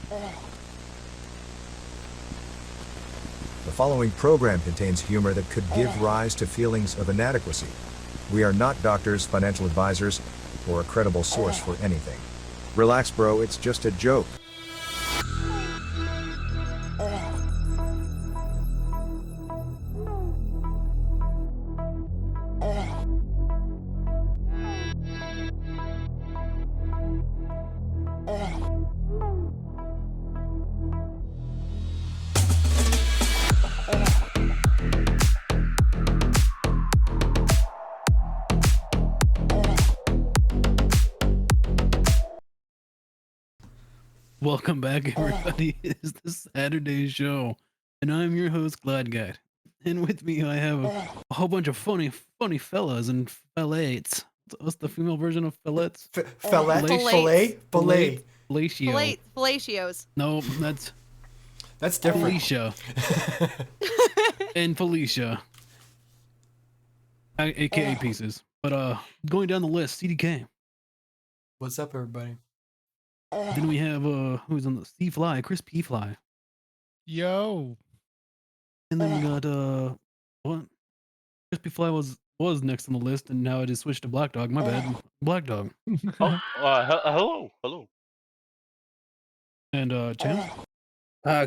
The following program contains humor that could give rise to feelings of inadequacy. We are not doctors, financial advisors, or a credible source for anything. Relax, bro, it's just a joke. Welcome back, everybody. It's the Saturday show, and I'm your host, Glad Guy. And with me, I have a whole bunch of funny fellas and fellates. What's the female version of fillets? Fillet? Fellatio. No, That's different. Felicia. And Felicia. AKA Pieces. But going down the list, CDK. What's up, everybody? Then we have who's on the C-Fly, Chris P-Fly. Yo. And then we got what? Chris P-Fly was next on the list, and now I just switched to Black Dog. My bad. Black Dog. Hello. And Champ.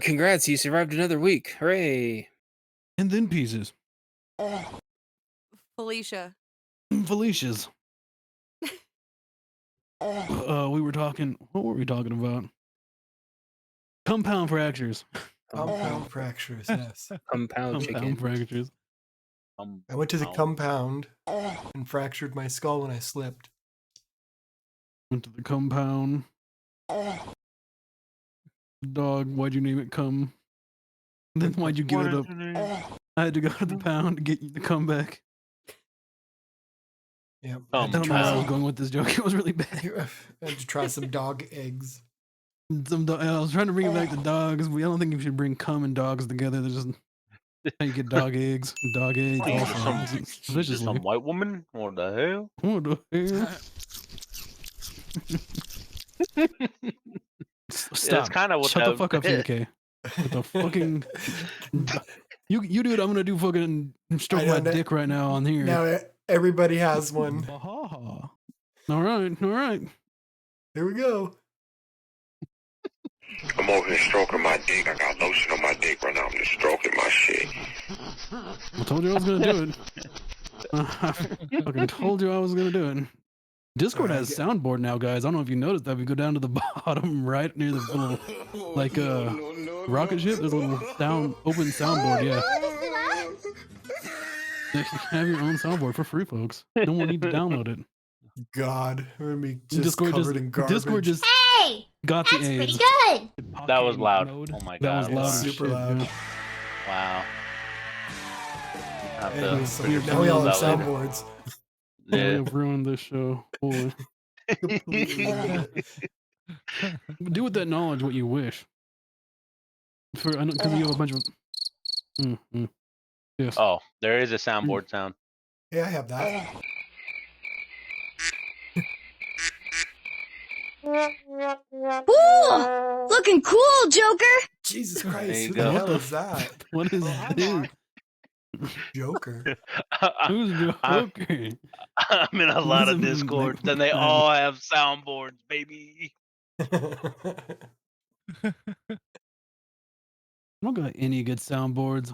Congrats, you survived another week. Hooray. And then Pieces. Felicia. Felicia's. We were talking. What were we talking about? Compound fractures. Compound fractures, yes. Compound chicken. Fractures. I went to the compound and fractured my skull when I slipped. Went to the compound. Dog, why'd you name it Cum? Then why'd you give it up? I had to go to the pound to get you to come back. Yeah. I don't know where I was going with this joke. It was really bad. I had to try some dog eggs. I was trying to bring it back to dogs, but I don't think you should bring cum and dogs together. They're just how you get dog eggs. Dog eggs. Some white woman? What the hell? What the hell? Stop. That's kind of what Shut the fuck up, CK. What the fucking... You do it, I'm gonna do fucking stroke my dick right now on here. Now everybody has one. All right. Here we go. I'm over here stroking my dick. I got lotion on my dick right now. I'm just stroking my shit. I told you I was gonna do it. I fucking told you I was gonna do it. Discord has a soundboard now, guys. I don't know if you noticed that. If you go down to the bottom right near the little, like, rocket ship, there's a little open soundboard, yeah. You have your own soundboard for free, folks. No one need to download it. God, we're gonna be just covered in garbage. Discord just got the AIDS. Pretty good. That was loud. Mode. Oh my god. That was loud. Super shit, loud. Yeah. Wow. Anyways, now we all have soundboards. Yeah, we've ruined this show. Boy. Do with that knowledge what you wish. Because you have a bunch of. Yes. Oh, there is a soundboard sound. Yeah, I have that. Ooh, looking cool, Joker. Jesus Christ, who go. the hell is that? What is this? Joker. Who's Joker? I'm in a lot of Discords, and they all have soundboards, baby. I don't got any good soundboards.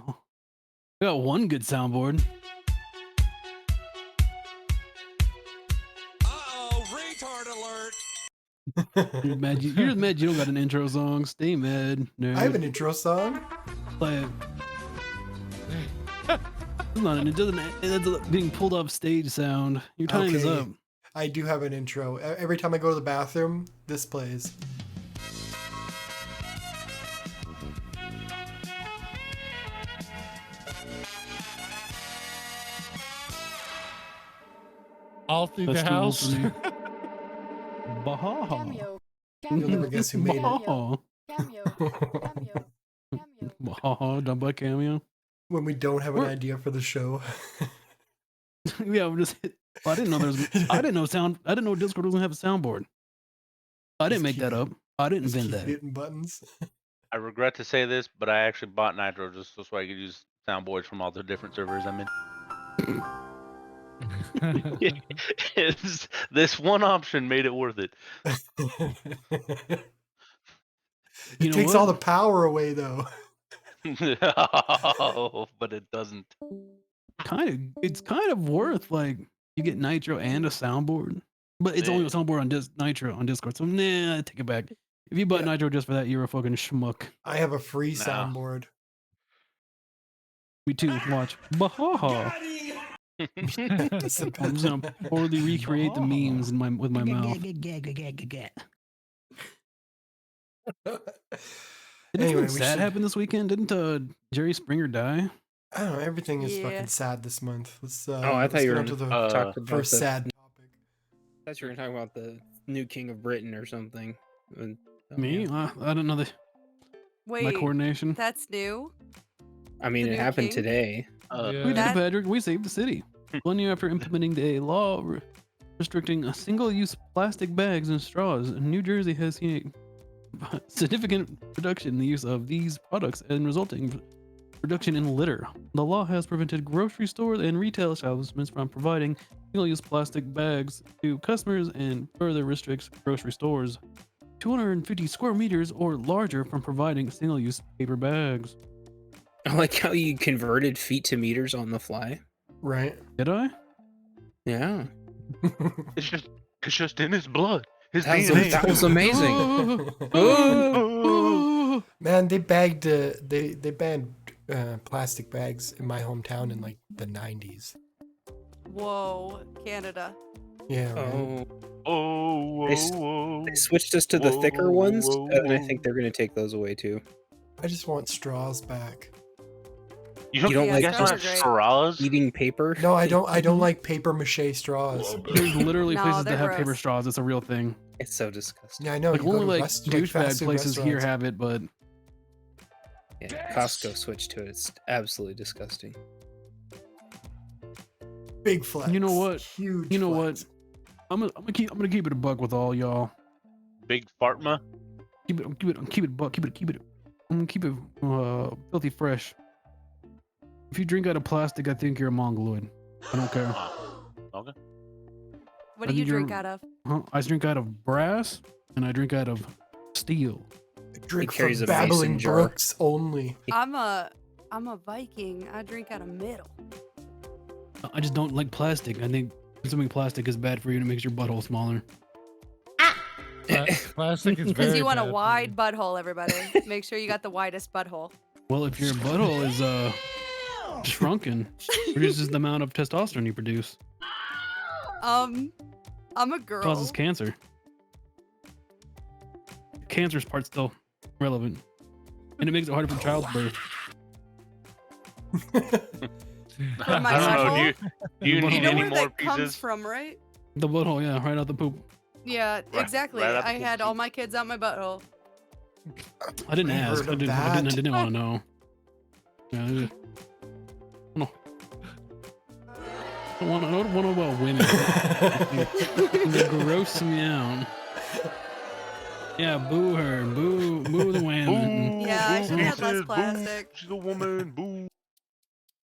I got one good soundboard. Retard alert. You're just mad you don't got an intro song. Stay mad. Nerd. I have an intro song. Play it. It's not. It doesn't. It's being pulled off stage sound. Your time is up. I do have an intro. Every time I go to the bathroom, this plays. All through the house. Baha. Cameo. You'll never guess who made it. Baha. Cameo. Baha. Done by Cameo. When we don't have an idea for the show. Yeah, we're just. Well, I didn't know Discord doesn't have a soundboard. I didn't make that up. I didn't Just invent keep that. hitting buttons. I regret to say this, but I actually bought Nitro just so I could use soundboards from all the different servers I'm in. This one option made it worth it. It takes all the power away, though. No, but it doesn't. It's kind of worth, like, you get Nitro and a soundboard, but it's only a soundboard on Nitro on Discord. So nah, I take it back. If you bought Nitro just for that, you're a fucking schmuck. I have a free soundboard. Me too. Watch. Bahaha. I'm just gonna poorly recreate the memes with my mouth. Didn't Anyway, something sad happen this weekend? Didn't Jerry Springer die? I don't know. Everything is fucking sad this month. Let's. I thought you were on to the talking about first the sad topic. I thought you were talking about the new king of Britain or something. Me? I don't know Wait, my coordination. That's new. I mean, The it new happened king? today. We did it, Patrick. We saved the city. 1 year after implementing a law restricting single-use plastic bags and straws, New Jersey has seen a significant reduction in the use of these products and resulting reduction in litter. The law has prevented grocery stores and retail establishments from providing single-use plastic bags to customers and further restricts grocery stores 250 square meters or larger from providing single-use paper bags. I like how you converted feet to meters on the fly. Right. Did I? Yeah. It's just in his blood. His That was, DNA. that was amazing. Oh. Man, they banned plastic bags in my hometown in like the 90s. Whoa, Canada. Yeah. Right. They switched us to the thicker ones, and I think they're going to take those away too. I just want straws back. You don't Yeah, like straws are guys great. straws? Eating paper? No, I don't like paper mache straws. There's literally No, places that they're have paper gross. straws. It's a real thing. It's so disgusting. Yeah, I know. Like you go only to like fast douchebag food places here restaurants. have it, but Yeah, Costco switched to it. It's absolutely disgusting. Big flex. you know what? Huge. You know flex. what? I'm gonna keep it a buck with all y'all. Big Fartma? Keep it buck. I'm gonna keep it filthy fresh. If you drink out of plastic, I think you're a mongoloid. I don't care. Okay. What I do you think you're- drink out of? I drink out of brass and I drink out of steel. I drink He carries from a mason babbling jar. brooks only. I'm a Viking. I drink out of metal. I just don't like plastic. I think consuming plastic is bad for you and it makes your butthole smaller. Plastic is Because very you want a bad for wide you. butthole, everybody. Make sure you got the widest butthole. Well, if your butthole is shrunken, reduces the amount of testosterone you produce, I'm a girl. causes cancer. Cancer's part's still relevant, and it makes it harder for childbirth. For my I don't know. butthole? Do you You need You know any where more that comes pieces? from, right? The butthole, yeah, right out the poop. Yeah, Right- exactly. right up I the had poop. all my kids out my butthole. I didn't I ask. heard I of didn't that. want to know. Yeah, no. I don't want to know about women. They gross me out. Yeah, boo her. Boo the women. Yeah, I should have less Boo, plastic. She's a woman. Boo.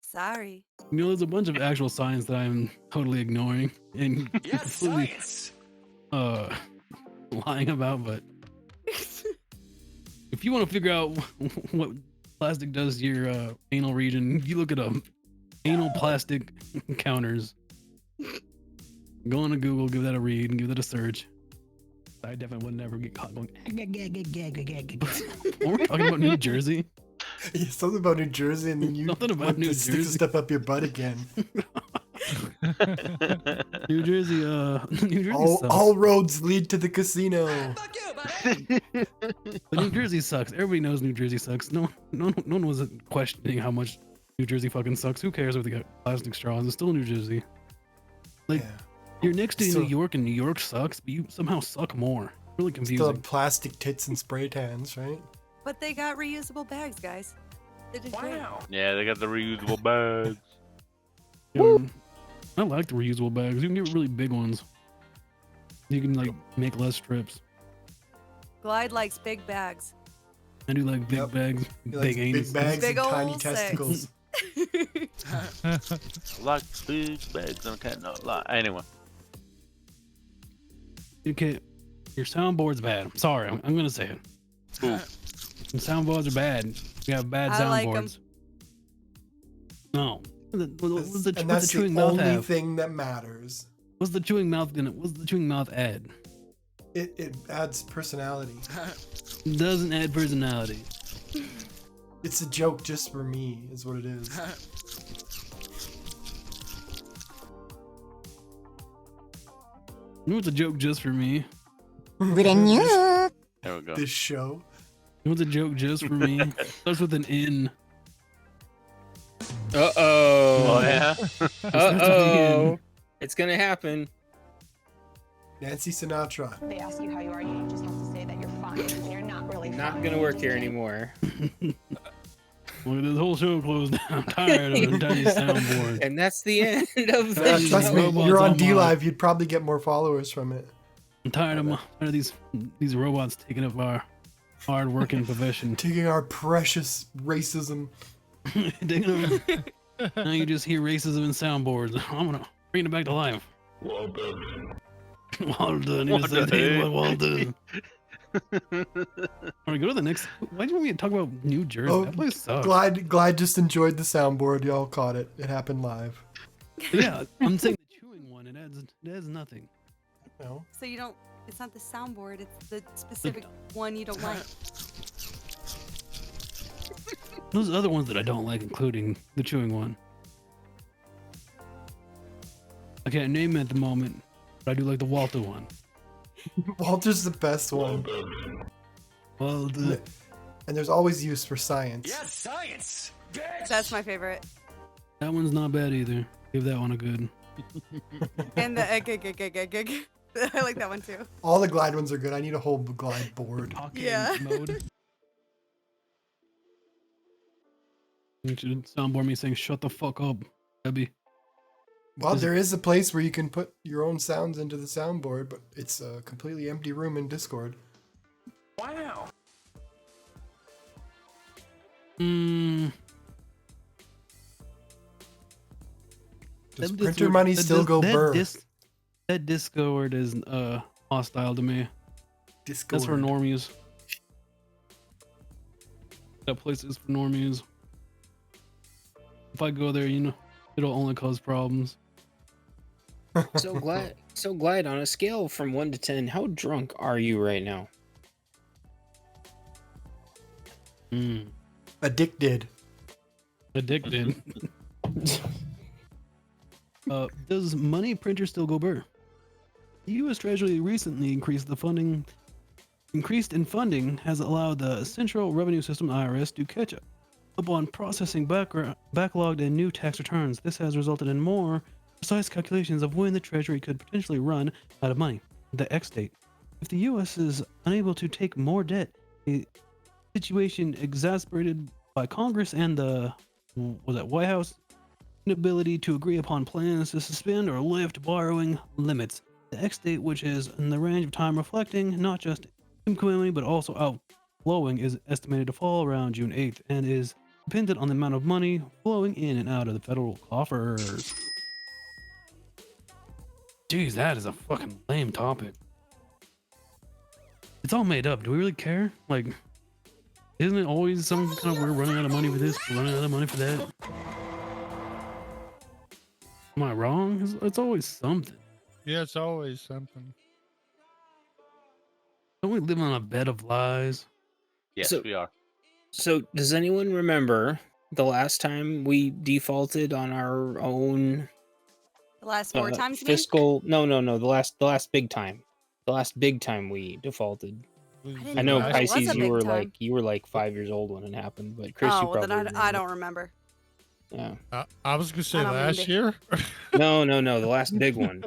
Sorry. You know, there's a bunch of actual science that I'm totally ignoring and completely lying about, but if you want to figure out what plastic does to your anal region, you look at anal plastic counters. Go on to Google, give that a read, and give that a search. I definitely would never get caught going. We're talking about New Jersey. Yeah, something about New Jersey, and then you Something about went New to stick the Jersey. stuff up your butt again. New Jersey, New Jersey all, sucks. all roads lead to the casino. But New Jersey sucks. Everybody knows New Jersey sucks. No one was questioning how much New Jersey fucking sucks. Who cares if they got plastic straws? It's still New Jersey. Like, Yeah. you're next to Still- New York, and New York sucks, but you somehow suck more. Really Still confusing. have plastic tits and spray tans, right? But they got reusable bags, guys. They did great. Yeah, they got the reusable bags. Yeah, I like the reusable bags. You can get really big ones. You can like make less trips. Glide likes big bags. I do like big Yep. bags, He likes big anus. big bags Big and tiny ol' sex. testicles. Like big bags, I can't not lie. Anyway, Okay, your soundboard's bad. I'm sorry, I'm gonna say it. Ooh. Your soundboards are bad. You have bad I like 'em. soundboards. No. What's the And that's the chewing mouth only have? thing that matters. What's the chewing mouth gonna? What's the chewing mouth add? It adds personality. Doesn't add personality. It's a joke just for me, is what it is. You know what's a joke just for me? there we go. This show. You know what's a joke just for me? Starts with an N. Uh-oh. Oh yeah. Uh-oh. It's gonna happen. Nancy Sinatra. They ask you how you are, you just have to say that you're fine. And you're not really Not fine. gonna work here anymore. Look at this whole show closed down. I'm tired of the tiny soundboard. And that's the end of the Yeah, trust me, robots you're on on D my- Live, you'd probably get more followers from it. I'm tired of these robots taking up our hard working profession. Taking our precious racism. Taking over- now you just hear racism in soundboards. I'm gonna bring it back to life. Well done. Well done. You What said, the "Hey, heck?" well done. All right, go to the next. Why do you want me to talk about New Jersey? Oh, That place sucks. Glide just enjoyed the soundboard. Y'all caught it. It happened live. Yeah, I'm saying the chewing one. It adds nothing. No. So you don't. It's not the soundboard. It's the specific one you don't like. Those other ones that I don't like, including the chewing one. I can't name it at the moment, but I do like the Walter one. Walter's the best one. Well, And there's always use for science. Science. That's my favorite. that one's not bad either. Give that one a good. And the I like that one too. All the Glide ones are good. I need a whole Glide board. Yeah. Mode. You should soundboard me saying, "Shut the fuck up, Debbie." Well, there is a place where you can put your own sounds into the soundboard, but it's a completely empty room in Discord. Wow. Mm, Does that printer Discord- money that still dis- go that burr? That Discord is hostile to me. Discord. That's for normies. That place is for normies. If I go there, you know, it'll only cause problems. So glad on a scale from 1 to 10, how drunk are you right now? Addicted. Addicted. Does money printer still go burr? The U.S. Treasury recently increased in funding has allowed the Central Revenue System (IRS) to catch up on processing backlogged and new tax returns. This has resulted in more precise calculations of when the Treasury could potentially run out of money. The X date. If the U.S. is unable to take more debt, a situation exacerbated by Congress and the White House inability to agree upon plans to suspend or lift borrowing limits. The X date, which is in the range of time reflecting not just incoming but also outflowing, is estimated to fall around June 8th and is dependent on the amount of money flowing in and out of the federal coffers. Jeez, that is a fucking lame topic. It's all made up. Do we really care? Like, isn't it always some kind of we're running out of money for this, we're running out of money for that? Am I wrong? It's always something. Yeah, it's always something. Don't we live on a bed of lies? Yes, So- we are. So does anyone remember the last time we defaulted on our own The last 4 times, you mean? fiscal? No. The last big time. The last big time we defaulted. didn't I know, know it was a Pisces, big time. you were like 5 years old when it happened, but Chris, you Oh, well, probably then I remember. don't remember. Yeah. I was gonna say I don't last mean to- year. No, the last big one.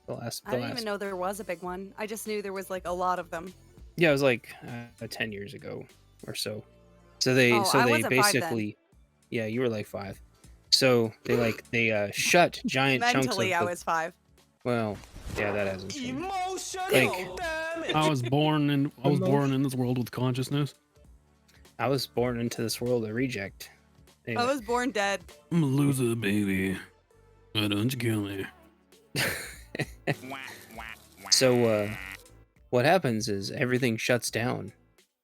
The last. I didn't even know there was a big one. I just knew there was like a lot of them. Yeah, it was like 10 years ago or so. So they, Oh, I wasn't 5 then. basically, yeah, you were like 5. So they shut giant chunks of. Mentally, I the- was 5. Well, yeah, that hasn't changed. Emotional Like, I was born in this world with consciousness. I was born into this world of reject. I Anyway. was born dead. I'm a loser, baby. Why don't you kill me? So, what happens is everything shuts down,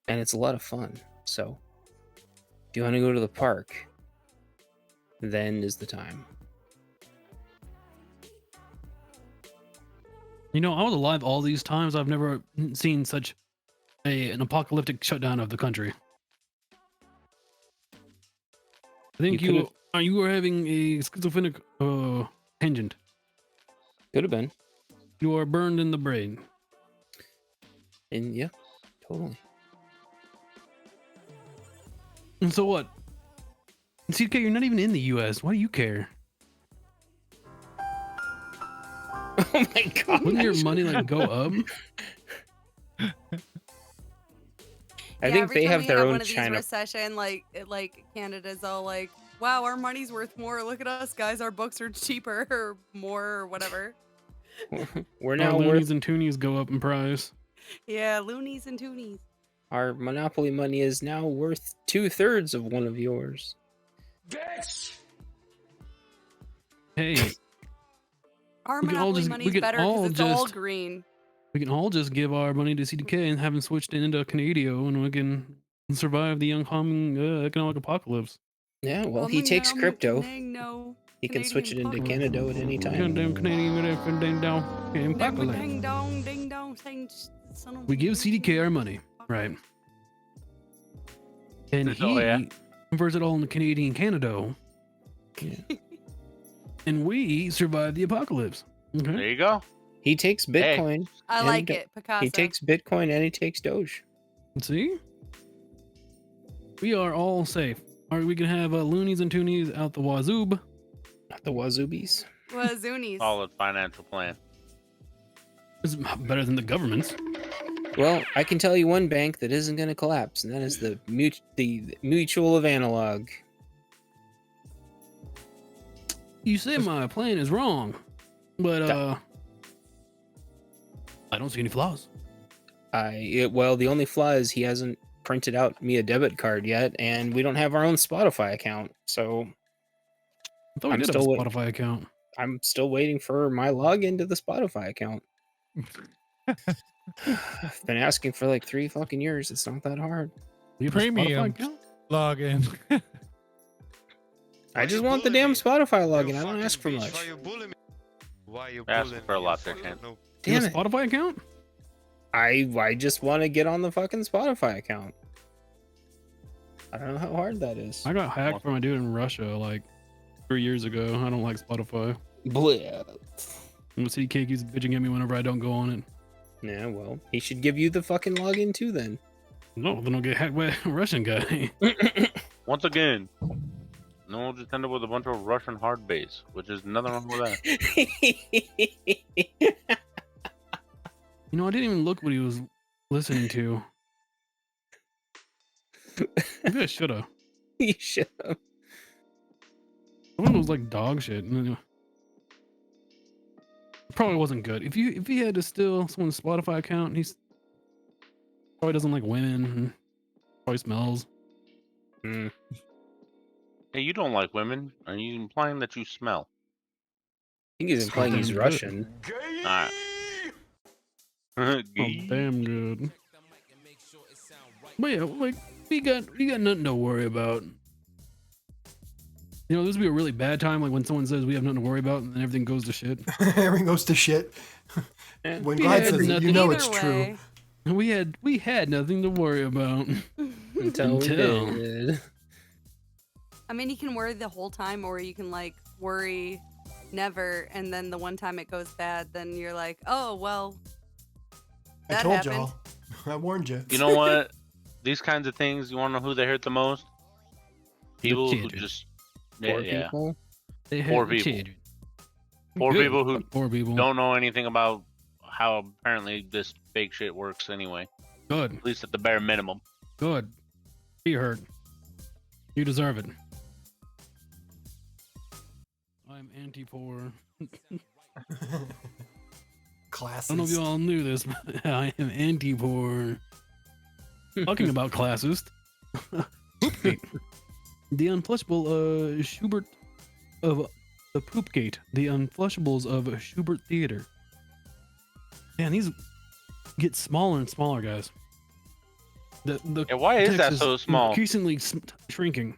and it's a lot of fun. So, if you want to go to the park, then is the time. You know, I was alive all these times. I've never seen such an apocalyptic shutdown of the country. I think you were having a schizophrenic tangent. Could have been. You are burned in the brain. And yeah, totally. And so what? CK, you're not even in the US. Why do you care? Oh my god. Wouldn't your money like go up? I think they have their own one of these China. recession, like Canada's all like, wow, our money's worth more. Look at us, guys. Our books are cheaper or more or whatever. We're now loonies worth. and toonies go up in price. Yeah, loonies and toonies. Our monopoly money is now worth 2/3 of one of yours. Hey, Our We can all monopoly just- money's we can better all because it's all just- green. we can all just give our money to CDK and have him switched into Canadio, and we can survive the oncoming economic apocalypse. Yeah, well, he takes crypto. No. He can switch it into Canadian Canada at any time. Goddamn Canadian, ding dong, apocalypse. Ding dong, ding dong, son of We give CDK our money, right? And he Oh, yeah. converts it all into Canadian Canada, and we survive the apocalypse. Okay. There you go. He takes Bitcoin. I and like it, Picasso. He takes Bitcoin and he takes Doge. See, we are all safe. All right, we can have loonies and toonies out the wazoob. Not the Wazoobies. Wazoonies. Solid financial plan. It's better than the government's. Well, I can tell you one bank that isn't going to collapse, and that is the Mutual of Analog. You say my plan is wrong, but I don't see any flaws. Well, the only flaw is he hasn't printed out me a debit card yet, and we don't have our own Spotify account. So I thought we did have a Spotify account. I'm still waiting for my login to the Spotify account. I've been asking for like 3 fucking years. It's not that hard. You have a Spotify Premium account? login. I just want the damn Spotify login. I don't ask for much. Asking for a lot there, Kent. You Damn have it. a Spotify account? I just want to get on the fucking Spotify account. I don't know how hard that is. I got hacked from a dude in Russia like 3 years ago. I don't like Spotify. Blah. And CK keeps bitching at me whenever I don't go on it. Yeah, well, he should give you the fucking login too then. No, then I'll get hacked by a Russian guy. Once again, no one just ended with a bunch of Russian hard base, which is nothing wrong with that. You know, I didn't even look what he was listening to. Maybe I should have. You should have. Someone was like dog shit. And it probably wasn't good. If he had to steal someone's Spotify account, he's probably doesn't like women. And probably smells. Mm. Hey, you don't like women. Are you implying that you smell? I think he's implying he's Damn Russian. Alright. Oh, damn good. But yeah, like we got nothing to worry about. You know, this would be a really bad time, like when someone says we have nothing to worry about, and then everything goes to shit. Everything goes to shit. Yeah. When We God had says it, you nothing. know Either it's true. way. We had nothing to worry about. Until we Until. did. I mean, you can worry the whole time, or you can like worry never, and then the one time it goes bad, then you're like, oh well. I That told happened. y'all. I warned you. You know what? These kinds of things, you want to know who they hurt the most? People who children. just... Poor Yeah. people. They had Poor people. children. Poor Good. people who Fuck poor people. don't know anything about how apparently this fake shit works anyway. Good. At least at the bare minimum. Good. Be hurt. You deserve it. I'm anti-poor. Classes. I don't know if you all knew this, but I am anti-porn. Talking about classist. Poopgate. The unflushable Schubert of the Poopgate. The unflushables of Schubert Theater. Man, these get smaller and smaller, guys. The Yeah, why is text that so small? Increasingly shrinking.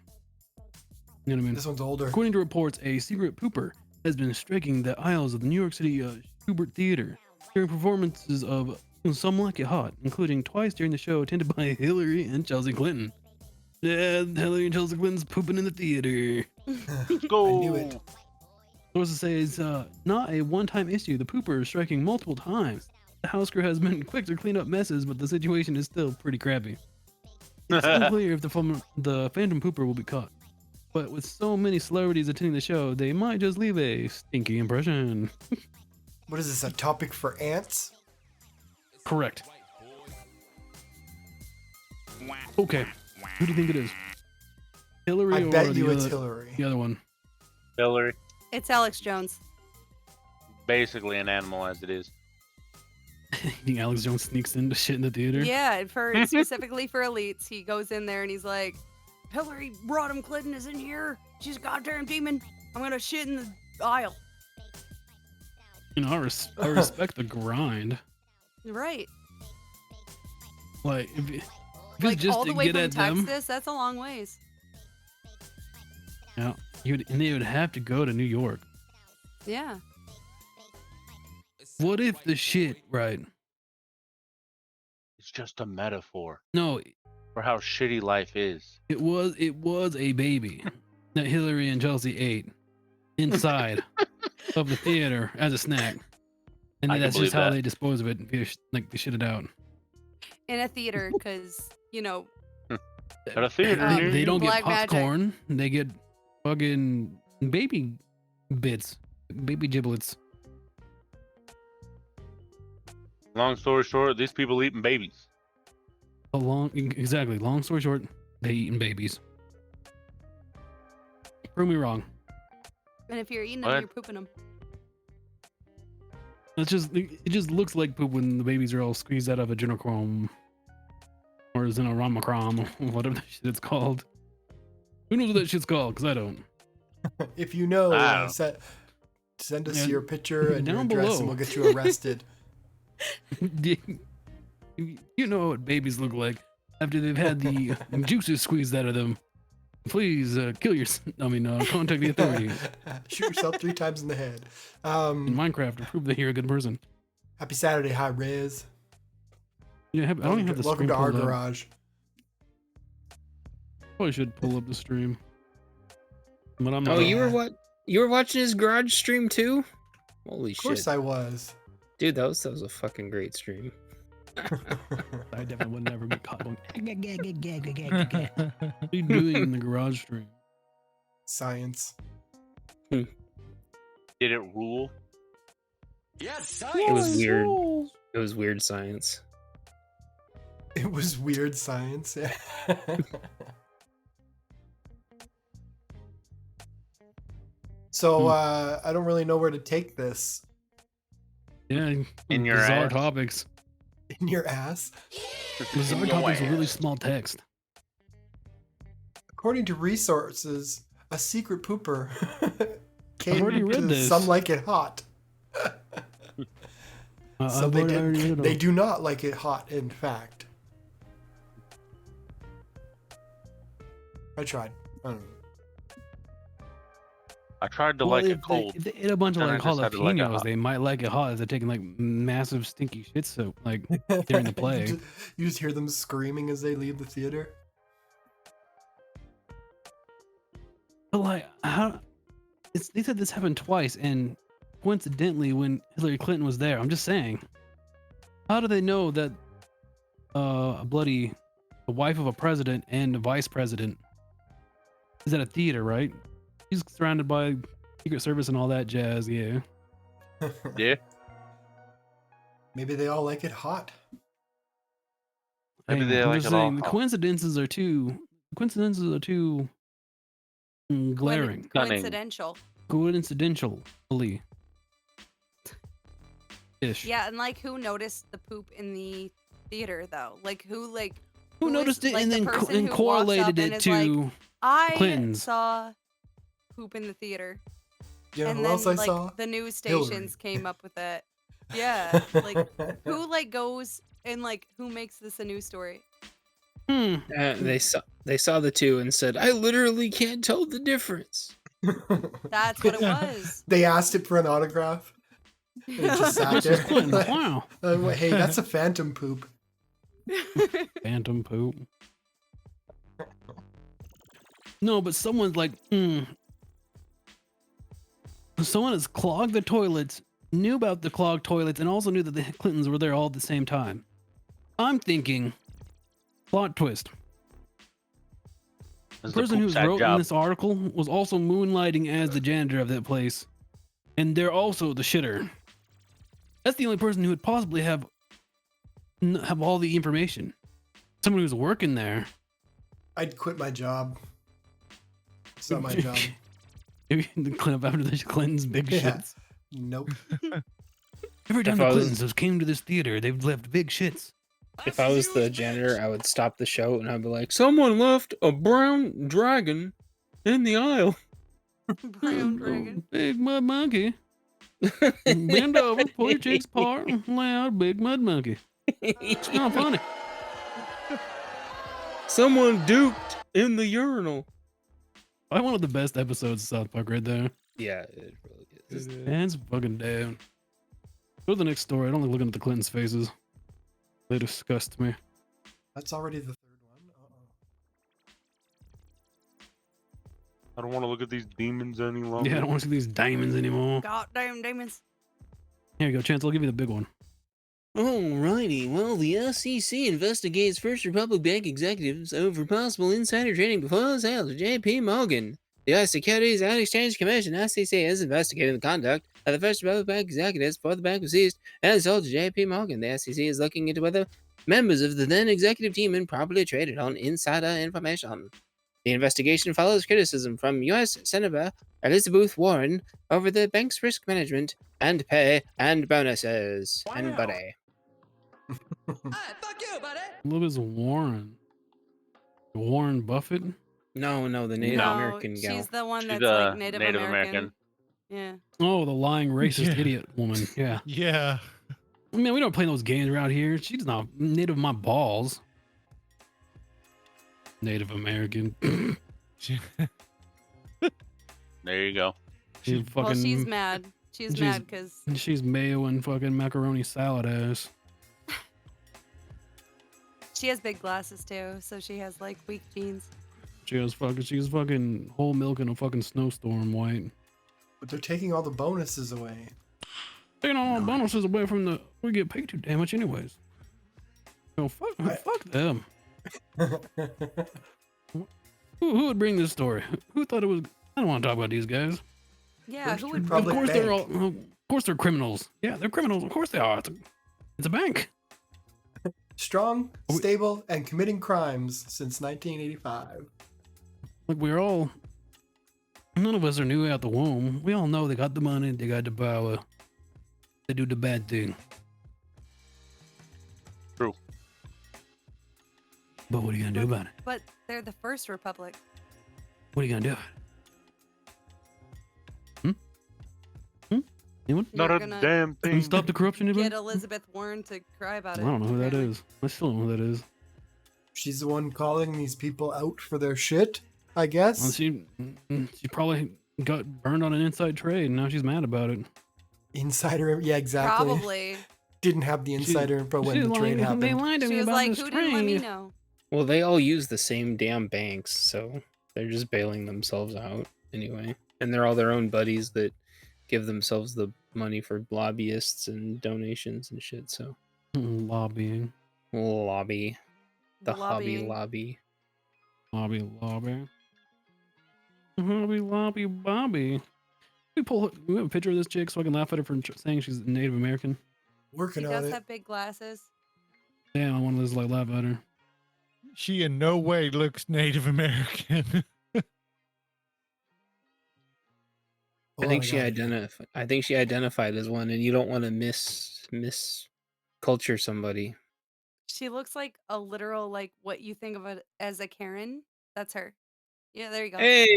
You know what I mean? This one's older. According to reports, a secret pooper has been striking the aisles of the New York City Schubert Theater during performances of Some Like It Hot, including twice during the show attended by Hillary and Chelsea Clinton. Yeah, Hillary and Chelsea Clinton's pooping in the theater. Go. I knew it. Sources say it's not a one-time issue. The pooper is striking multiple times. The house crew has been quick to clean up messes, but the situation is still pretty crappy. It's unclear if the phantom pooper will be caught. But with so many celebrities attending the show, they might just leave a stinky impression. What is this, a topic for ants? Correct. Okay. Who do you think it is? Hillary I or bet you the it's other, Hillary. the other one? Hillary, It's Alex Jones. basically an animal as it is. You think Alex Jones sneaks into shit in the theater? Yeah, specifically for elites, he goes in there and he's like, Hillary Rodham Clinton is in here. She's a goddamn demon. I'm gonna shit in the aisle. You know, I respect the grind. Right. Like, if it's Like just all the to way get from at them, Texas, that's a long ways. yeah, and they would have to go to New York. Yeah. What if the shit, right? It's just a metaphor No, for how shitty life is. it was a baby that Hillary and Chelsea ate inside of the theater as a snack. And I then can that's just believe how that. they dispose of it. Like they shit it out. In a theater, because, you know, At a theater, Um, near They you. don't get Black magic. popcorn. They get fucking baby bits, baby giblets. Long story short, these people eating babies. Exactly. Long story short, they eating babies. Prove me wrong. and if you're eating them, What? you're pooping them. It just looks like poop when the babies are all squeezed out of a adrenochrome or xenoramacrom, whatever that shit it's called. Who knows what that shit's called? Because I don't. If you know, Wow. send us Yeah, your picture and your down address below. and we'll get you arrested. You know what babies look like after they've had the juices squeezed out of them. Please contact the authorities. Shoot yourself 3 times in the head. In Minecraft to prove that you're a good person. Happy Saturday, High Riz. Yeah, I don't even have the Welcome screen to our pulled up. garage. Probably should pull up the stream. But I'm Oh, not. you were watching his garage stream too? Holy Of course shit. I was. Dude, that was a fucking great stream. I definitely would never get caught going. What are you doing in the garage stream? Science. Did it rule? It was weird. It was weird science. It was weird science. So I don't really know where to take this. Yeah, In your bizarre ass? topics. In your ass? Bizarre your topics with really ass. small text. According to resources, a secret pooper came already read to this. Some Like It Hot. So I've already read it they all. do not like it hot, in fact. I tried. I don't know. I tried to Well, like if it cold. They ate a bunch of then I like just had to like it jalapenos, hot. they might like it hot if they're taking like massive stinky shit soap like during the play. You just hear them screaming as they leave the theater. But like, how? They said this happened twice, and coincidentally, when Hillary Clinton was there, I'm just saying, how do they know that the wife of a president and a vice president is at a theater, right? He's surrounded by Secret Service and all that jazz. Yeah. Yeah. Maybe they all like it hot. Maybe Hey, they I'm like just it all saying, the hot. coincidences are too glaring. Stunning. Coincidental. Coincidentally. Ish. Yeah, and like who noticed the poop in the theater though? Like who Who is, noticed it like, and the then person and who walks correlated up and it is to like, I Clintons? saw poop in the theater. You know And who then else I like saw? the news Hillary. stations came up with it. Yeah, like who like goes and like who makes this a news story? They saw the two and said, "I literally can't tell the difference." That's what it was. They asked it for an autograph. And it just sat This there. is Clinton. Wow. Hey, that's a phantom poop. Phantom poop. No, but someone's like, someone has clogged the toilets, knew about the clogged toilets, and also knew that the Clintons were there all at the same time. I'm thinking, plot twist. The person who's wrote in this article was also moonlighting as the janitor of that place, and they're also the shitter. That's the only person who would possibly have all the information. Someone who's working there. I'd quit my job. It's not my job. The clip after the Clintons' big Yeah. shits. Nope. Every time If the I was- Clintons have came to this theater, they've left big shits. If I was the janitor, I would stop the show and I'd be like, "Someone left a brown dragon in the aisle." Brown dragon. Big mud monkey. Bend over, pull your cheeks apart, and lay out a big mud monkey. It's not funny. Someone duped in the urinal. I one of the best episodes of South Park right there. Yeah, it really is. Hands fucking down. Go to the next story. I don't like looking at the Clintons' faces. They disgust me. That's already the third one. I don't want to look at these demons any longer. Yeah, I don't want to see these diamonds anymore. Goddamn demons. Here you go, Chance. I'll give you the big one. Alrighty, well, the SEC investigates First Republic Bank executives over possible insider trading before sale to JP Morgan. The U.S. Securities and Exchange Commission, SEC, is investigating the conduct of the First Republic Bank executives before the bank was seized and sold to JP Morgan. The SEC is looking into whether members of the then executive team improperly traded on insider information. The investigation follows criticism from U.S. Senator Elizabeth Warren over the bank's risk management and pay and bonuses. And buddy. Look at Warren. Warren Buffett? No, the Native No, American gal. she's the one She's that's a like Native, Native American. American. Yeah. Oh, the lying racist Yeah. idiot woman. Yeah. Yeah. I mean, we don't play those games around here. She's not native of my balls. Native American. There you go. She's fucking. Well, she's mad. She's mad because She's mayo and fucking macaroni salad ass. she has big glasses too, so she has like weak genes. She's fucking whole milk in a fucking snowstorm white. But they're taking all the bonuses away. Taking all the bonuses away from the. We get paid too damn much anyways. So fuck them. Who would bring this story? Who thought it was? I don't want to talk about these guys. Yeah, First who would? Of Republic course they're all. Bank. Of course they're criminals. Yeah, they're criminals. Of course they are. It's a bank. Strong, stable, and committing crimes since 1985. Like we're all. None of us are new out the womb. We all know they got the money. They got the power. They do the bad thing. True. But what are you gonna do about it? But they're the first republic. What are you gonna do? Anyone? Not You're a gonna damn Can you thing. stop the corruption, anybody? Get Elizabeth Warren to cry about I it. don't know who that apparently. is. I still don't know who that is. She's the one calling these people out for their shit, I guess. Well, she probably got burned on an inside trade, and now she's mad about it. Insider, yeah, exactly. Probably. Didn't have the insider info when She's the trade lying. They happened. lied to She me was about like, this "Who didn't let me trade." know?" Well, they all use the same damn banks, so they're just bailing themselves out anyway. And they're all their own buddies that give themselves the money for lobbyists and donations and shit, so. Lobbying. Lobby. The Hobby Lobbying. Lobby. Hobby Lobby Bobby. We have a picture of this chick so I can laugh at her for saying she's Native American. She Working on does it. have big glasses. Yeah, I want to just like laugh at her. She in no way looks Native American. I think she identified. I think she identified as one, and you don't want to miss culture somebody. She looks like a literal, like, what you think of it as a Karen. That's her. Yeah, there you go. Hey,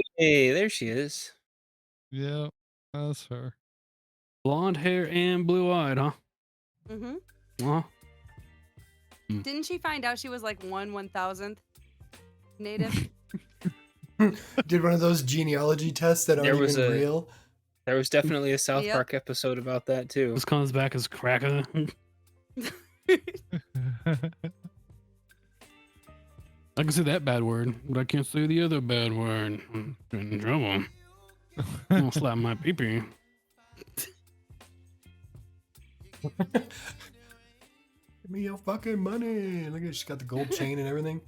there she is. Yeah, that's her. Blonde hair and blue eyed, huh? Mm-hmm. Huh? Didn't she find out she was like 1/1000th native? Did one of those genealogy tests that aren't even real. There was definitely a South Yep. Park episode about that too. This comes back as cracker. I can say that bad word, but I can't say the other bad word. I'm in trouble. I'll slap my pee-pee. Give me your fucking money. Look at, she's got the gold chain and everything.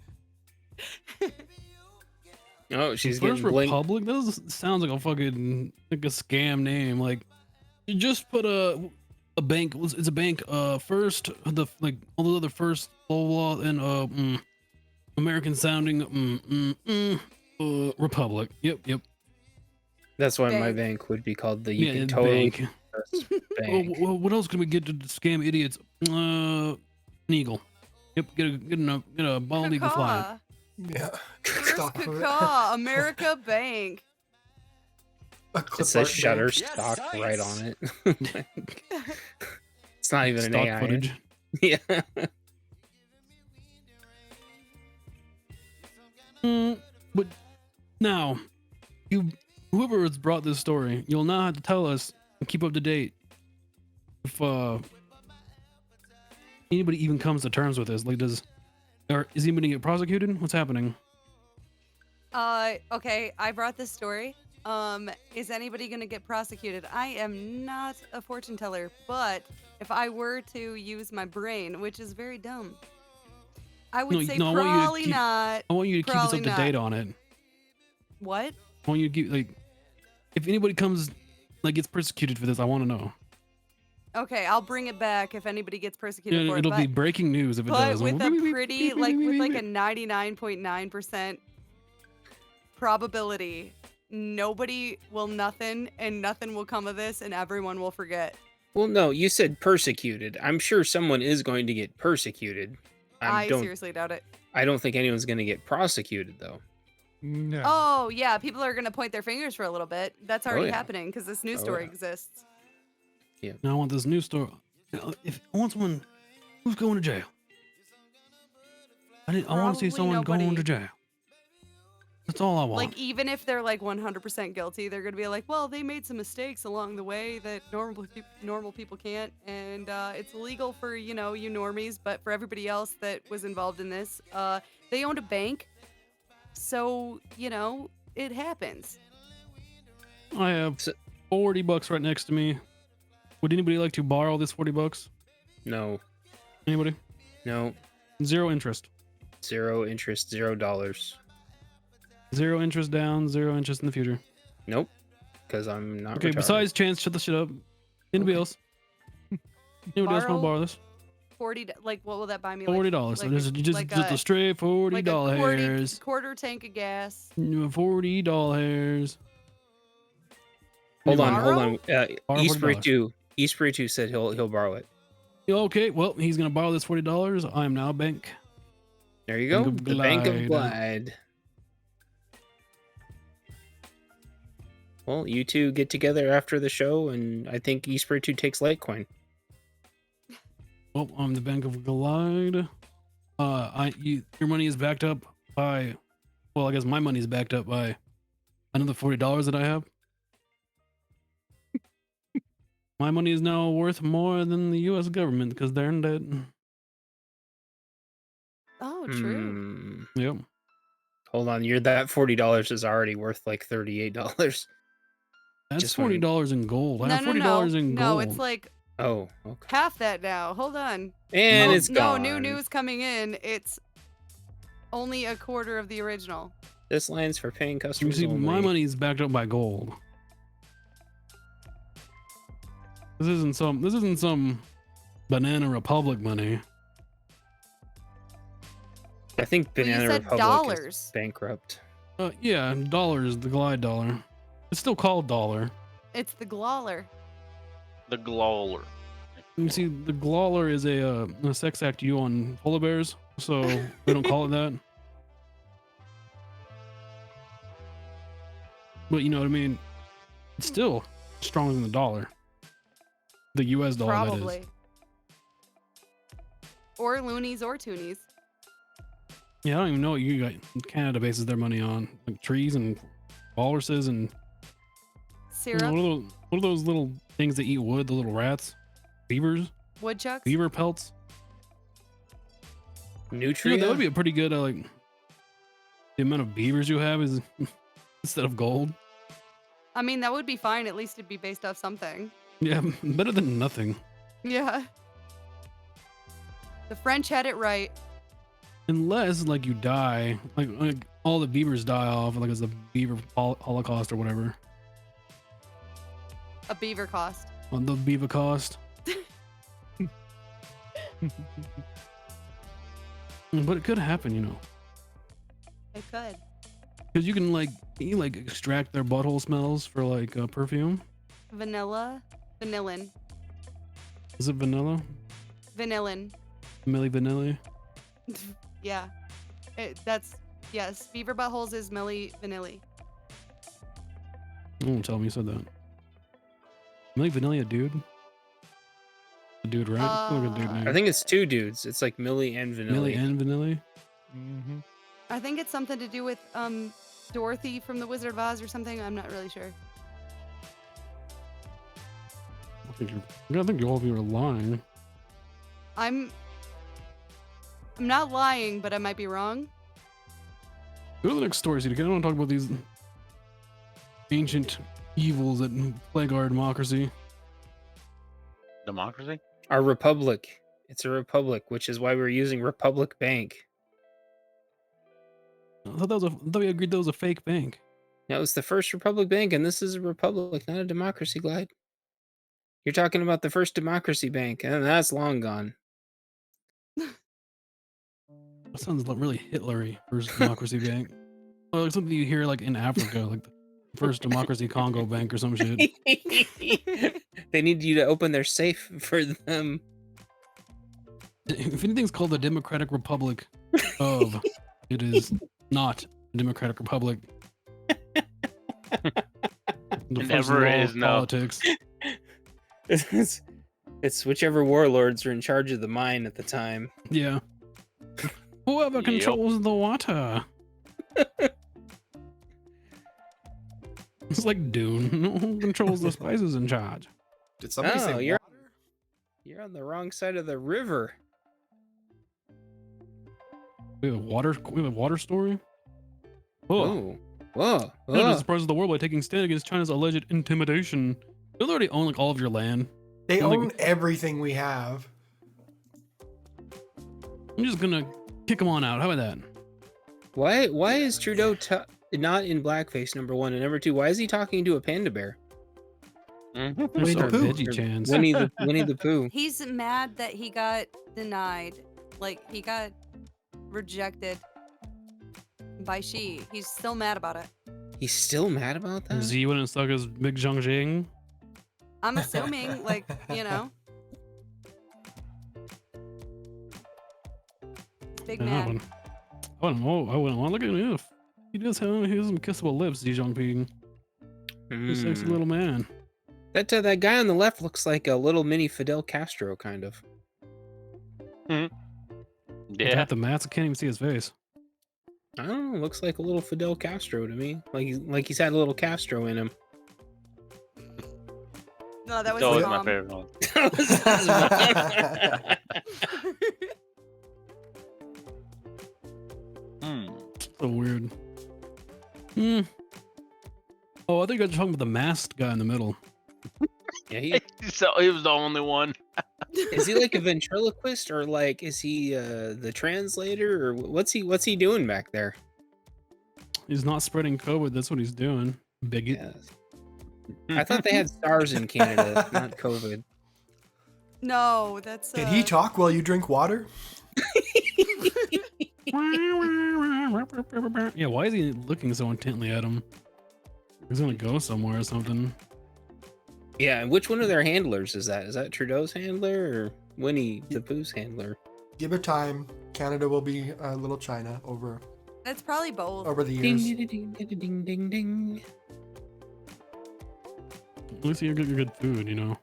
Oh, she's First getting blinked. Republic. That sounds like a fucking like a scam name. Like you just put a bank. It's a bank. First the like all the other first blah blah and American sounding Republic. Yep. That's why my Bank. bank would be called the. Yeah, You can totally bank. trust bank. Well, what else can we get to scam idiots? An eagle. Yep. Get a bald eagle flying. Caw. Yeah. First Stop it. caw, America Bank. A It clip says art Shutterstock bank. right on it. It's not even an Stock AI. footage. Yeah. But now, whoever has brought this story, you'll now have to tell us and keep up to date if anybody even comes to terms with this. Like, is anybody get prosecuted? What's happening? Okay, I brought this story. Is anybody gonna get prosecuted? I am not a fortune teller, but if I were to use my brain, which is very dumb, I would say I want you to probably not. I want you to keep us Probably up to not. date on it. What? I want you to keep like, if anybody comes, like, gets persecuted for this, I want to know. Okay, I'll bring it back if anybody gets persecuted for it. It'll but, be breaking news if it but does. with a pretty, like, with like a 99.9% probability, nobody will nothing, and nothing will come of this, and everyone will forget. Well, no, you said persecuted. I'm sure someone is going to get persecuted. I seriously doubt it. I don't think anyone's going to get prosecuted, though. No. Oh yeah, people are gonna point their fingers for a little bit. That's already yeah. happening because this news Oh, story yeah. exists. Now I want this news story. If I want someone who's going to jail, I want to see Probably someone going nobody. to jail. That's all I want. Like even if they're like 100% guilty, they're gonna be like, well, they made some mistakes along the way that normal people can't, and it's illegal for you normies, but for everybody else that was involved in this, they owned a bank, so it happens. I have $40 right next to me. Would anybody like to borrow this $40? No. Anybody? No. 0 interest. 0 interest, $0. 0 interest down, 0 interest in the future. Nope. Because I'm not Okay, retarded. besides Chance, shut the shit up. Anybody else? Anybody else want to borrow this? $40, like what will that buy me? $40. Like, just a straight $40. like a quarter tank of gas. $40. Hold on. Borrow $40. Espiritu said he'll borrow it. Okay, well, he's gonna borrow this $40. I am now a bank. There you go. Bank of The Bank of Glide. Glide. Well, you two get together after the show, and I think Espiritu takes Litecoin. Well, I'm the Bank of Glide. Your money is backed up by, well, I guess my money is backed up by another $40 that I have. My money is now worth more than the U.S. government because they're in debt. Oh, true. Yep. Hold on, that $40 is already worth like $38. That's Just $40 in gold. I have $40 in gold. No, it's like Oh, okay. half that now. Hold on. And it's no gone. new news coming in. It's only a quarter of the original. This line's for paying You customers see, only. my money is backed up by gold. This isn't some Banana Republic money. I think Well, you Banana said Republic dollars. is bankrupt. Yeah, dollars, the glide dollar. It's still called dollar. It's the Glawler. The Glawler. You see, the Glawler is a sex act you on polar bears, so we don't call it that. But you know what I mean? It's still stronger than the dollar. The US dollar, Probably. that is. Or loonies or toonies. Yeah, I don't even know what you got. Canada bases their money on. Like trees and walruses and... Syrup. What are those little things that eat wood? The little rats? Beavers? Woodchucks. Beaver pelts? Nutria? That would be a pretty good, like... The amount of beavers you have is... instead of gold. I mean, that would be fine. At least it'd be based off something. Yeah, better than nothing. Yeah. The French had it right. Unless, like, you die. Like all the beavers die off, like it's a beaver holocaust or whatever. A beaver cost. On the beaver cost. But it could happen, you know. It could. Because you can, like, extract their butthole smells for, like, perfume. Vanilla. Vanillin. Is it vanilla? Vanillin. Milli Vanilli? Yeah. Yes. Beaver buttholes is Milli Vanilli. Don't tell me you said that. Milli Vanilli a dude? A dude, right? Look at dude name. I think it's two dudes. It's like Millie and Vanilli. Milli and Vanilli? Mm-hmm. I think it's something to do with Dorothy from The Wizard of Oz or something. I'm not really sure. I think all of you are lying. I'm not lying, but I might be wrong. Go to the next story, Cedar. I don't want to talk about these ancient evils that plague our democracy. Democracy? Our republic. It's a republic, which is why we're using Republic Bank. I thought we agreed that was a fake bank. That was the first Republic Bank, and this is a republic, not a democracy, Glide. You're talking about the first democracy bank, and that's long gone. That sounds like really Hitlery, first democracy bank. Or like something you hear like in Africa, like the first democracy Congo bank or some shit. They need you to open their safe for them. If anything's called the Democratic Republic of, it is not a Democratic Republic. It never is, no. Politics. It's whichever warlords are in charge of the mine at the time. Yeah. Whoever controls the water. It's like Dune. Who controls the spices in charge? Did somebody say you're water? you're on the wrong side of the river. We have a water story? Whoa. Whoa. Canada surprises the world by taking stand against China's alleged intimidation. They already own like all of your land. They I'm own everything we have. I'm just gonna kick them on out. How about that? Why is Trudeau not in blackface, number one, and number two, why is he talking to a panda bear? Mm-hmm. Winnie the Pooh. Veggie chance. Winnie the Pooh. He's mad that he got denied. Like, he got rejected by she. He's still mad about it. He's still mad about that? Z wouldn't suck his big Zhongjing. I'm assuming, like, you know. Big man. I wouldn't want to look at him. He does have some kissable lips, Xi Jinping. He's a sexy little man. That guy on the left looks like a little mini Fidel Castro, kind of. Yeah. The mask, I can't even see his face. I don't know. Looks like a little Fidel Castro to me. Like he's had a little Castro in him. No, that was always his my mom. favorite one. So weird. Oh, I think I was talking about the masked guy in the middle. Yeah, So he was the only one. is he like a ventriloquist, or like is he the translator, or what's he doing back there? He's not spreading COVID. That's what he's doing. Bigot. Yes. I thought they had SARS in Canada, not COVID. No, that's. Did he talk while you drink water? Yeah, why is he looking so intently at him? He's gonna go somewhere or something. Yeah, and which one of their handlers is that? Is that Trudeau's handler or Winnie the Pooh's handler? Give it time. Canada will be a little China over That's probably both. the Ding, years. ding, ding, ding, ding, ding, ding. At least you're getting good food, you know.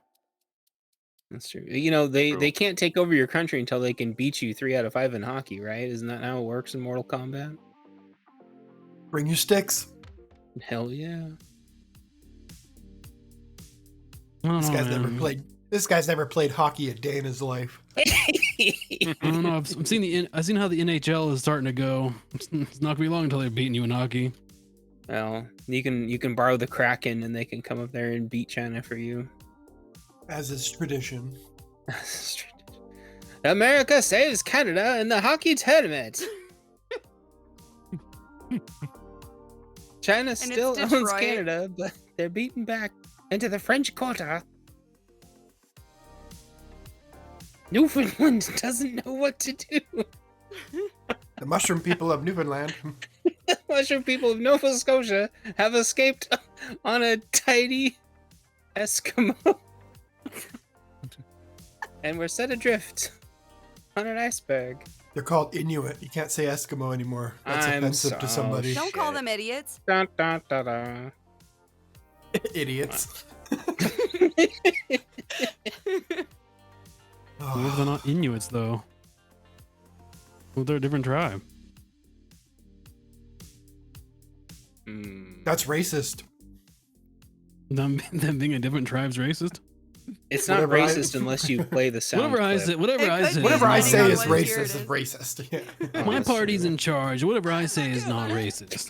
That's true. You know, they can't take over your country until they can beat you 3 out of 5 in hockey, right? Isn't that how it works in Mortal Kombat? Bring your sticks. Hell yeah. I don't This know, guy's never man. played. This guy's never played hockey a day in his life. I don't know. I've seen how the NHL is starting to go. It's not gonna be long until they're beating you in hockey. Well, you can borrow the Kraken and they can come up there and beat China for you. As is tradition. America saves Canada in the hockey tournament. China still owns Detroit. Canada, but they're beaten back into the French Quarter. Newfoundland doesn't know what to do. The mushroom people of Newfoundland. The mushroom people of Nova Scotia have escaped on a tiny Eskimo. And we're set adrift on an iceberg. They're called Inuit. You can't say Eskimo anymore. That's I'm offensive to so somebody. Don't call them idiots. Dun, dun, dun, dun. Idiots. What if they're not Inuits though? Well, they're a different tribe. That's racist. Them being a different tribe's racist. It's not Whatever racist unless you play the sound. Whatever I clip. say, whatever It I could say, be Whatever I depending say on is what year it racist is racist. Yeah. Oh, my that's party's true. in charge. Whatever I say is not racist.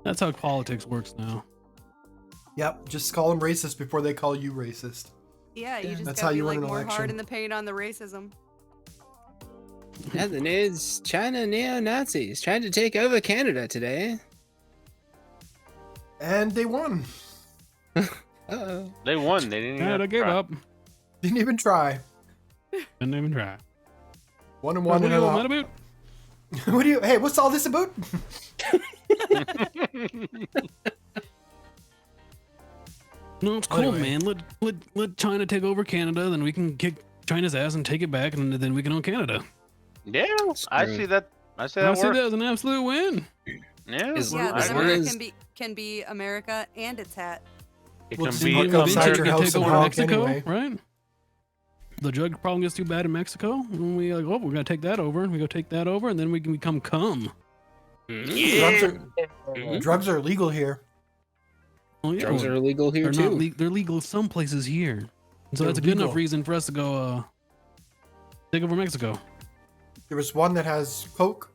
That's how politics works now. Yep. Just call them racist before they call you racist. Yeah, you just That's gotta how be you win like an more election. hard in the paint on the racism. And the news: China neo-Nazis trying to take over Canada today. And they won. Uh-oh. They won. They didn't even Canada have to gave try. up. Didn't even try. Didn't even try. 1 and What 1 do and you a want half. about? What do you? Hey, what's all this about? No, it's cool, Anyway. man. Let China take over Canada, then we can kick China's ass and take it back, and then we can own Canada. Yeah, I Screw. see that. I see I that see work. that as an absolute win. Yeah, Is- Yeah, as then long America as- can be America and its hat. it We'll can just be park Eventually outside we your can house take and over honk Mexico, anyway. right? The drug problem gets too bad in Mexico, and we like, oh, we're gonna take that over, and we go take that over, and then we can become cum. Drugs are legal here. Oh, yeah, Drugs well, are illegal here they're too. not they're legal some places here, so They're that's a good enough legal. reason for us to go take over Mexico. There was one that has coke,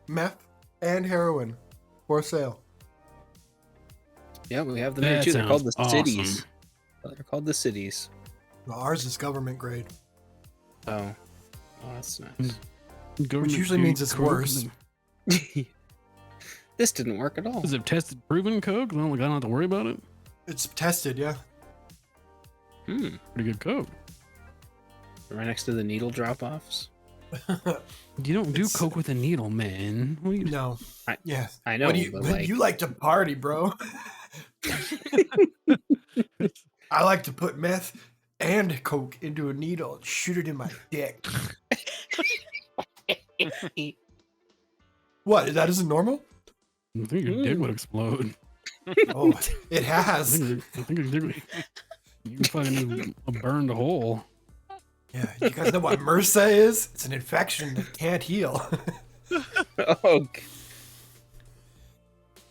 meth, and heroin for sale. Yeah, we have them here That too. They're called the sounds cities. awesome. They're called the cities. Well, ours is government grade, Oh, that's nice. which Government usually grade means it's coke, worse. This didn't work at all. Is it tested, proven coke? I don't have to worry about it. It's tested, yeah. Hmm. Pretty good coke. Right next to the needle drop-offs. You don't do It's- coke with a needle, man. What do you- No. I- Yeah. I know, What do you, but like, you like to party, bro. I like to put meth and coke into a needle and shoot it in my dick. What? That isn't normal? I think your dick would explode. Oh, it I has. think your dick would, you fucking a burned hole. Yeah, you guys know what MRSA is? It's an infection that can't heal. oh,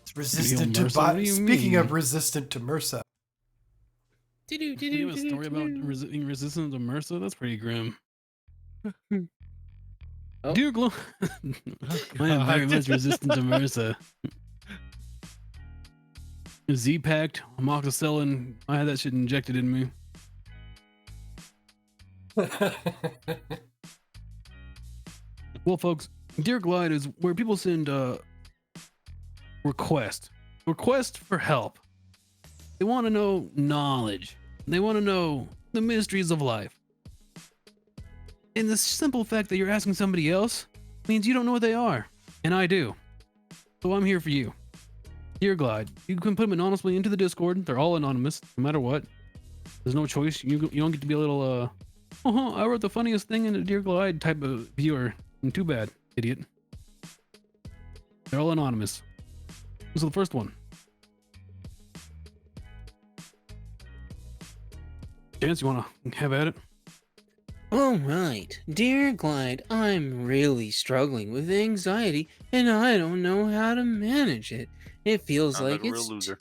It's resistant to. MRSA? What do you Speaking mean? of resistant to MRSA, You have a story about being resistant to MRSA? That's pretty grim. Oh. Dear Glo, I am very much resistant to MRSA. Z-Packed, amoxicillin, I had that shit injected in me. Well, folks, Dear Glide is where people send request for help. They want to know knowledge. They want to know the mysteries of life. And the simple fact that you're asking somebody else means you don't know what they are. And I do. So I'm here for you. Dear Glide, you can put them anonymously into the Discord. They're all anonymous, no matter what. There's no choice. You don't get to be a little I wrote the funniest thing in a Dear Glide type of viewer. Too bad, idiot. They're all anonymous. This is the first one. Chance, you wanna have at it? All right, dear Glide, I'm really struggling with anxiety, and I don't know how to manage it. It feels Sounds like like a real loser.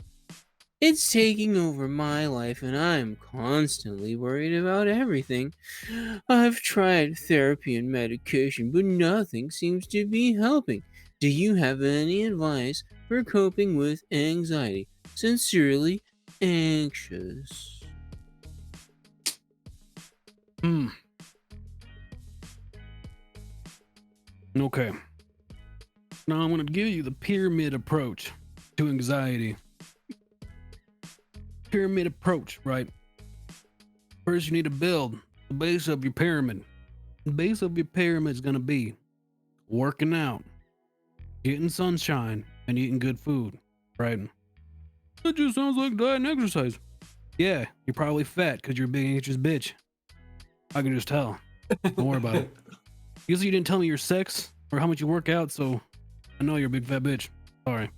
it's taking over my life, and I'm constantly worried about everything. I've tried therapy and medication, but nothing seems to be helping. Do you have any advice for coping with anxiety? Sincerely, anxious. Okay. Now I'm gonna give you the pyramid approach to anxiety. Pyramid approach, right? First, you need to build the base of your pyramid. The base of your pyramid is gonna be working out, getting sunshine, and eating good food, right? That just sounds like diet and exercise. Yeah, you're probably fat because you're a big anxious bitch. I can just tell. Don't worry about it. Usually you didn't tell me your sex or how much you work out, so I know you're a big fat bitch. Sorry.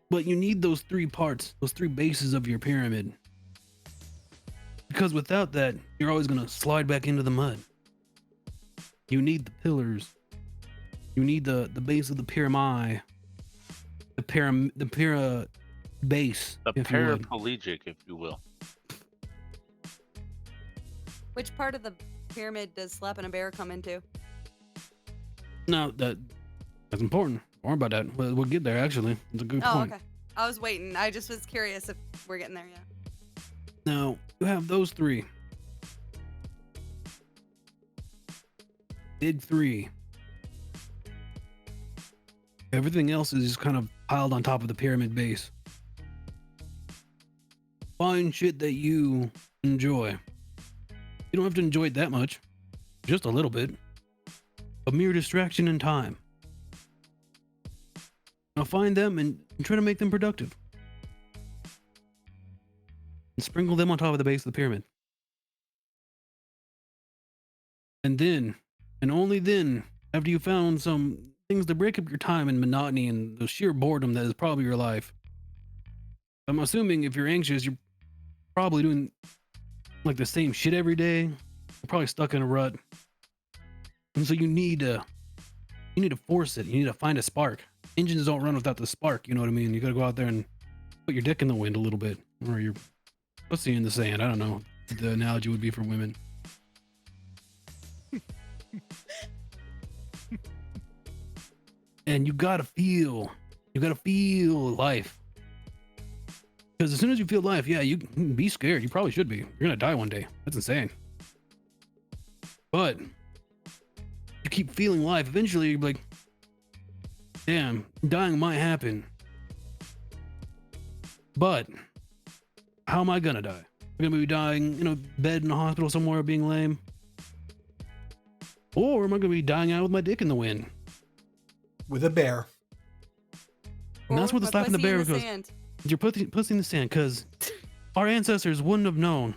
But you need those three parts, those three bases of your pyramid. Because without that, you're always gonna slide back into the mud. You need the pillars. You need the base of the pyramid. The base. The if you would. paraplegic, if you will. Which part of the pyramid does slapping a bear come into? No, that's important. Don't worry about that. We'll get there, actually. It's a good point. Okay. I was waiting. I just was curious if we're getting there yet. Now, you have those three. Big three. Everything else is just kind of piled on top of the pyramid base. Find shit that you enjoy. You don't have to enjoy it that much. Just a little bit. A mere distraction in time. Now find them and try to make them productive. And sprinkle them on top of the base of the pyramid. And then, and only then, after you found some things to break up your time and monotony and the sheer boredom that is probably your life. I'm assuming if you're anxious, you're probably doing like the same shit every day. You're probably stuck in a rut. And so you need to force it. You need to find a spark. Engines don't run without the spark, you know what I mean? You gotta go out there and put your dick in the wind a little bit. Or your pussy in the sand. I don't know what the analogy would be for women. And you gotta feel life. Because as soon as you feel life, yeah, you can be scared. You probably should be. You're gonna die one day. That's insane. But you keep feeling life. Eventually, you're like, damn, dying might happen. But how am I gonna die? I'm gonna be dying in a bed in a hospital somewhere being lame. Or am I gonna be dying out with my dick in the wind? With a bear. And that's Or where the my slap in the pussy bear goes. sand. You're pussy in the sand because our ancestors wouldn't have known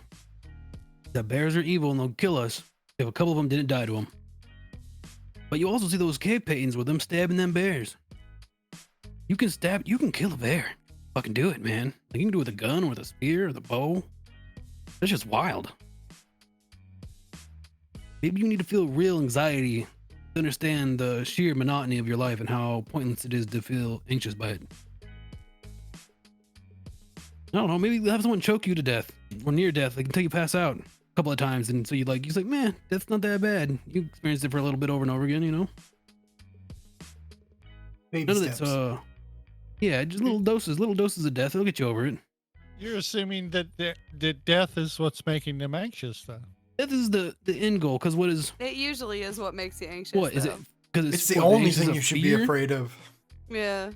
that bears are evil and they'll kill us if a couple of them didn't die to them. But you also see those cave paintings with them stabbing them bears. You can kill a bear. Fucking do it, man. Like you can do it with a gun or with a spear or the bow. That's just wild. Maybe you need to feel real anxiety to understand the sheer monotony of your life and how pointless it is to feel anxious by it. I don't know, maybe have someone choke you to death or near death, like until you pass out a couple of times, and so you're like, man, that's not that bad. You experienced it for a little bit over and over again, you know? Baby None of steps. yeah, just little doses of death. It'll get you over it. You're assuming that death is what's making them anxious, then. Death is the end goal, because what is It usually is what makes you anxious. what is it? though. Because It's the only thing you should be afraid of. Yeah.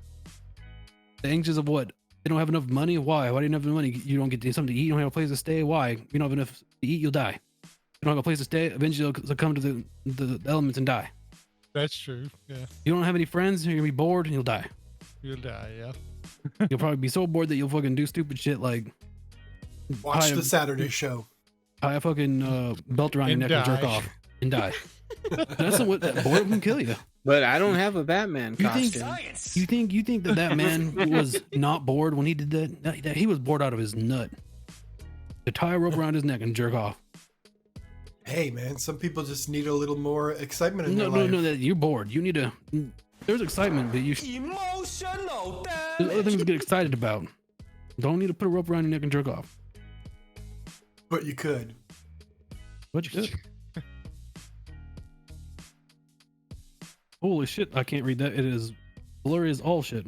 The anxious of what? They don't have enough money. Why? Why do you have enough money? You don't get something to eat. You don't have a place to stay. Why? You don't have enough to eat. You'll die. You don't have a place to stay. Eventually, you'll succumb to the elements and die. That's true. Yeah. You don't have any friends. You're gonna be bored and you'll die. You'll die, yeah. You'll probably be so bored that you'll fucking do stupid shit like Watch tie the a- Saturday show. tie a fucking belt around your And neck and jerk die. off and die. That's not what boredom can kill you. But I don't have a Batman You think- costume. You think that man was not bored when he did that? No, he was bored out of his nut. To tie a rope around his neck and jerk off. Hey, man, some people just need a little more excitement in No, their no, life. no. That you're bored. You need to. There's excitement, but you. Emotional There's other things to get excited about. Don't need to put a rope around your neck and jerk off. But you could. But you could. Holy shit! I can't read that. It is blurry as all shit.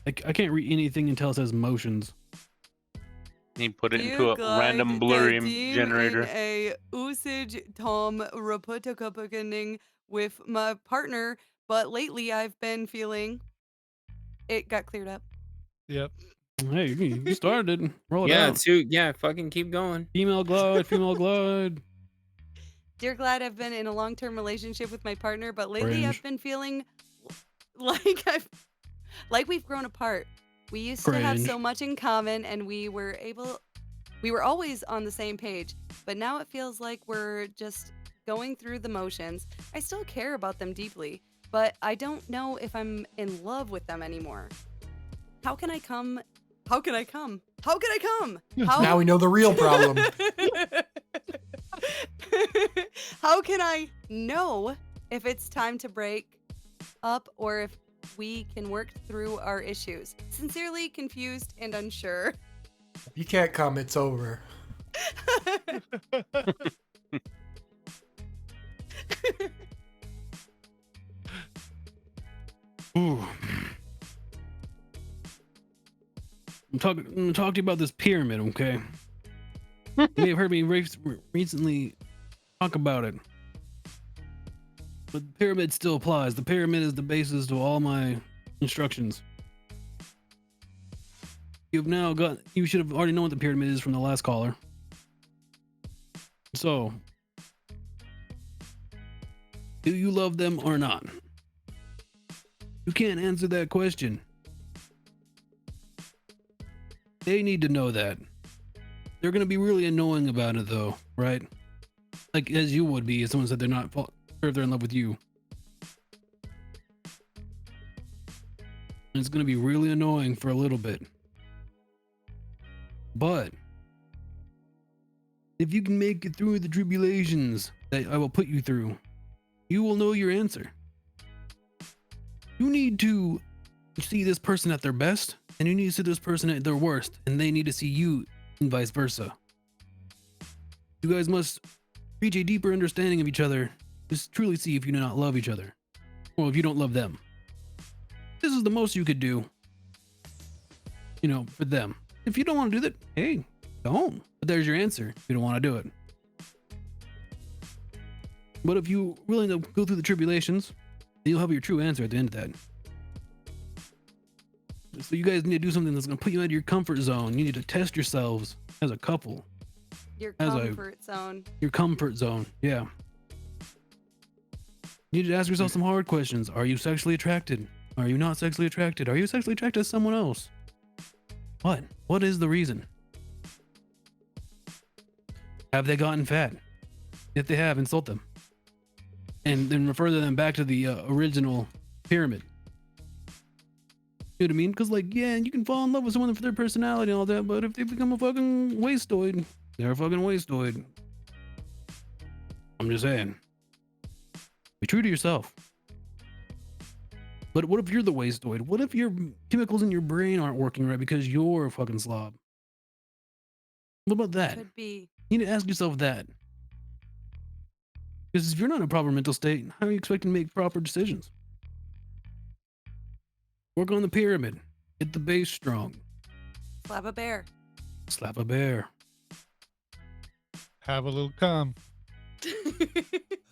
I can't read anything until it says motions. He put it You into a got random the blurry team generator. in a usage Tom Raputokapakening with my partner, but lately I've been feeling it got cleared up. Yep. Hey, you started it. Roll it Yeah, out. fucking keep going. Female glide, female glide. Dear glad I've been in a long-term relationship with my partner, but lately I've Cringe. been feeling like we've grown apart. We used to have Cringe. so much in common and we were always on the same page, but now it feels like we're just going through the motions. I still care about them deeply, but I don't know if I'm in love with them anymore. How can I come? How can I come? How can I come? How Now we know the real problem. How can I know if it's time to break up or if we can work through our issues? Sincerely confused and unsure. If you can't come, it's over. Ooh. I'm talking to you about this pyramid, okay? You may have heard me recently talk about it. But the pyramid still applies. The pyramid is the basis to all my instructions. You should have already known what the pyramid is from the last caller. So, do you love them or not? You can't answer that question. They need to know that. They're going to be really annoying about it though, right? Like as you would be if someone said they're not sure if they're in love with you. And it's going to be really annoying for a little bit. But if you can make it through the tribulations that I will put you through, you will know your answer. You need to see this person at their best, and you need to see this person at their worst, and they need to see you, and vice versa. You guys must reach a deeper understanding of each other. Just truly see if you do not love each other, or if you don't love them. This is the most you could do, for them. If you don't want to do that, hey, don't. But there's your answer. If you don't want to do it. But if you're willing to go through the tribulations, then you'll have your true answer at the end of that. So you guys need to do something that's going to put you out of your comfort zone. You need to test yourselves as a couple. Your As comfort zone. Your comfort zone, yeah. You need to ask yourself some hard questions. Are you sexually attracted? Are you not sexually attracted? Are you sexually attracted to someone else? What? What is the reason? Have they gotten fat? If they have, insult them. And then refer them back to the original pyramid. You know what I mean? Because, you can fall in love with someone for their personality and all that, but if they become a fucking wastoid, they're a fucking wastoid. I'm just saying. Be true to yourself. But what if you're the wastoid? What if your chemicals in your brain aren't working right because you're a fucking slob? What about that? Could be. You need to ask yourself that. Because if you're not in a proper mental state, how are you expecting to make proper decisions? Work on the pyramid. Get the base strong. Slap a bear. Slap a bear. Have a little cum.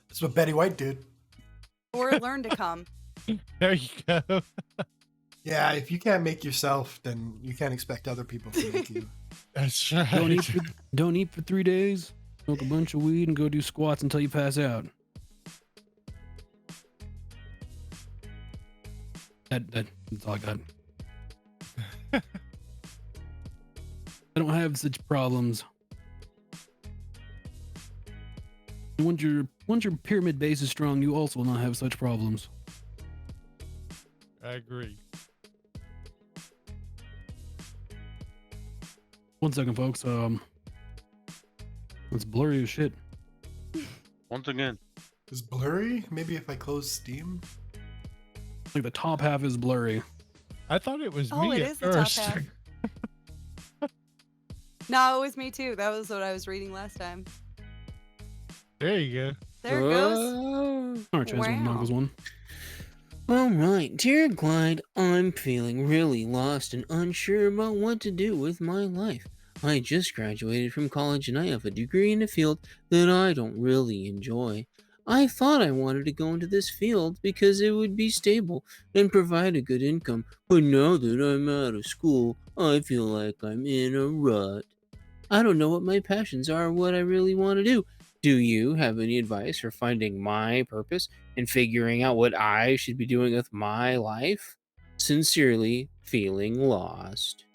That's what Betty White did. Or learn to come. There you go. Yeah, if you can't make yourself, then you can't expect other people to make you. That's right. Don't eat for 3 days. Smoke a bunch of weed and go do squats until you pass out. That's all I got. I don't have such problems. Once your pyramid base is strong, you also will not have such problems. I agree. One second, folks. It's blurry as shit. Once again. Is blurry? Maybe if I close Steam? Like the top half is blurry. I thought it was Oh, me it at is the top first. half. No, it was me too. That was what I was reading last time. There you go. There it goes. All right, Transform Wow. Knuckles one. All right, dear Glide, I'm feeling really lost and unsure about what to do with my life. I just graduated from college and I have a degree in a field that I don't really enjoy. I thought I wanted to go into this field because it would be stable and provide a good income, but now that I'm out of school, I feel like I'm in a rut. I don't know what my passions are or what I really want to do. Do you have any advice for finding my purpose and figuring out what I should be doing with my life? Sincerely, feeling lost.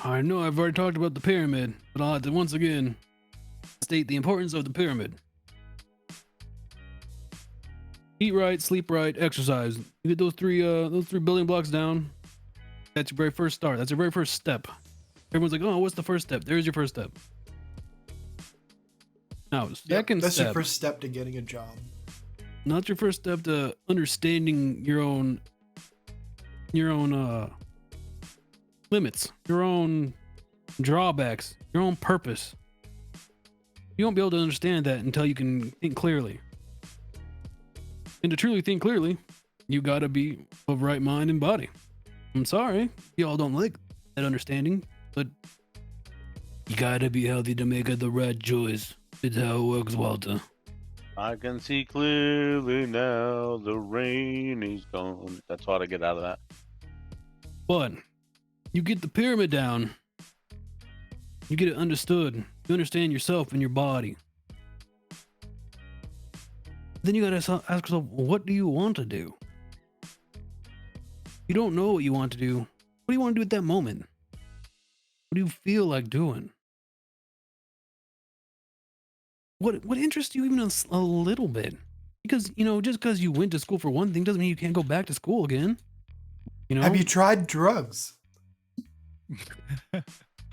I know I've already talked about the pyramid, but I'll have to once again state the importance of the pyramid. Eat right, sleep right, exercise. You get those three building blocks down. That's your very first start. That's your very first step. Everyone's like, oh, what's the first step? There's your first step. Now, second That's step. your first step to getting a job. Not your first step to understanding your own limits, your own drawbacks, your own purpose. You won't be able to understand that until you can think clearly. And to truly think clearly, you gotta be of right mind and body. I'm sorry, y'all don't like that understanding, but you gotta be healthy to make the right choice. It's how it works, Walter. I can see clearly now, the rain is gone. That's what I get out of that. But you get the pyramid down, you get it understood, you understand yourself and your body. Then you gotta ask yourself, what do you want to do? You don't know what you want to do. What do you want to do at that moment? What do you feel like doing? What interests you even a little bit? Because, just because you went to school for one thing doesn't mean you can't go back to school again. Have you tried drugs?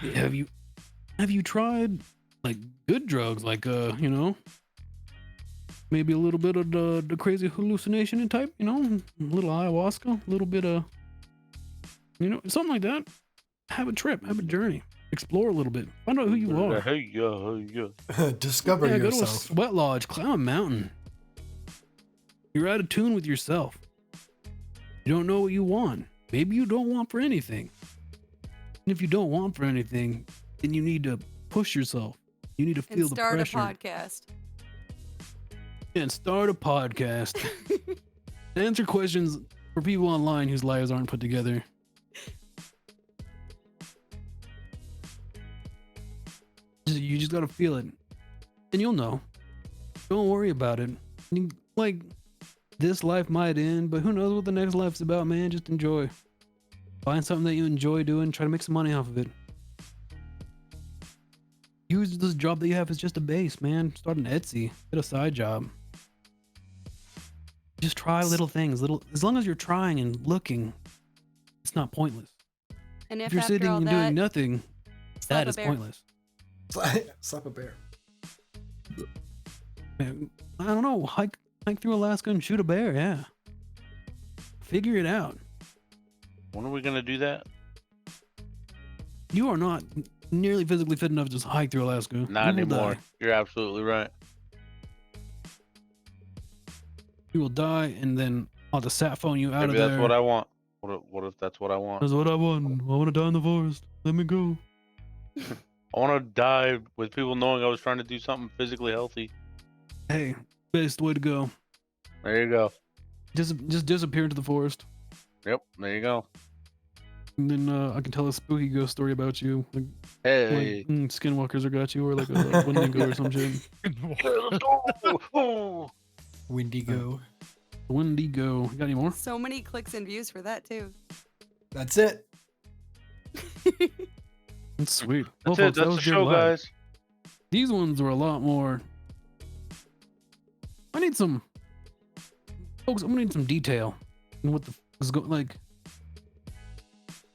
Have you tried like good drugs, like maybe a little bit of the crazy hallucination type, a little ayahuasca, a little bit of something like that. Have a trip, have a journey, explore a little bit, find out who you are. Discover Go to a yourself. sweat lodge, climb a mountain. You're out of tune with yourself. You don't know what you want. Maybe you don't want for anything. And if you don't want for anything, then you need to push yourself. You need to feel the pressure. And start a podcast. And start a podcast. Answer questions for people online whose lives aren't put together. You just gotta feel it. And you'll know. Don't worry about it. This life might end, but who knows what the next life's about, man. Just enjoy. Find something that you enjoy doing. Try to make some money off of it. Use this job that you have as just a base, man. Start an Etsy. Get a side job. Just try little things. As long as you're trying and looking, it's not pointless. And If you're after sitting all and that, doing nothing, slap that a is bear. pointless. Slap a bear. Man, I don't know. Hike through Alaska and shoot a bear. Yeah. Figure it out. When are we gonna do that? You are not nearly physically fit enough to just hike through Alaska. Not You will anymore. die. You're absolutely right. You will die, and then I'll just sat phone you out Maybe of there. that's what I want. What if that's what I want? That's what I want. I want to die in the forest. Let me go. I want to die with people knowing I was trying to do something physically healthy. Hey, best way to go. There you go. Just disappear into the forest. Yep, there you go. And then I can tell a spooky ghost story about you. Like, Hey. skinwalkers are got you, or like a Wendigo or some shit. Wendigo. Wendigo. Got any more? So many clicks and views for that too. That's it. That's sweet. That's Well, it. folks, that That's the was Jared show, Live. guys. These ones were a lot more. I need some. Folks, I'm gonna need some detail in what the f is going. Like,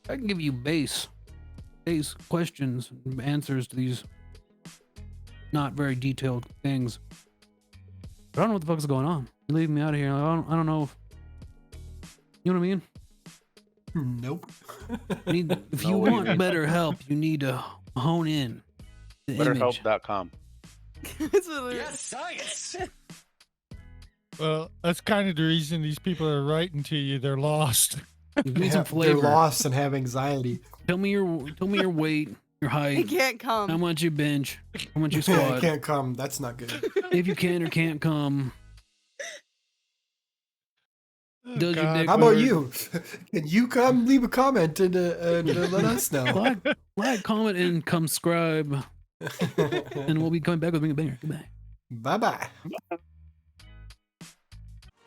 I can give you base questions, and answers to these not very detailed things. But I don't know what the fuck is going on. You're leaving me out of here. I don't know if you know what I mean. Nope. If you want better help, you need to hone in. The image. BetterHelp.com. Yes, science. Well, that's kind of the reason these people are writing to you. They're lost. Give me some They're flavor. lost and have anxiety. Tell me your weight, your I height, can't come. how much you bench, how much you I squat, can't come. That's not good. if you can or can't come. Oh, Does your God. dick How about hurt? you? Can you come leave a comment and let us know? Like, comment, and come subscribe, and we'll be coming back with Bing a Banger. Goodbye. Bye bye.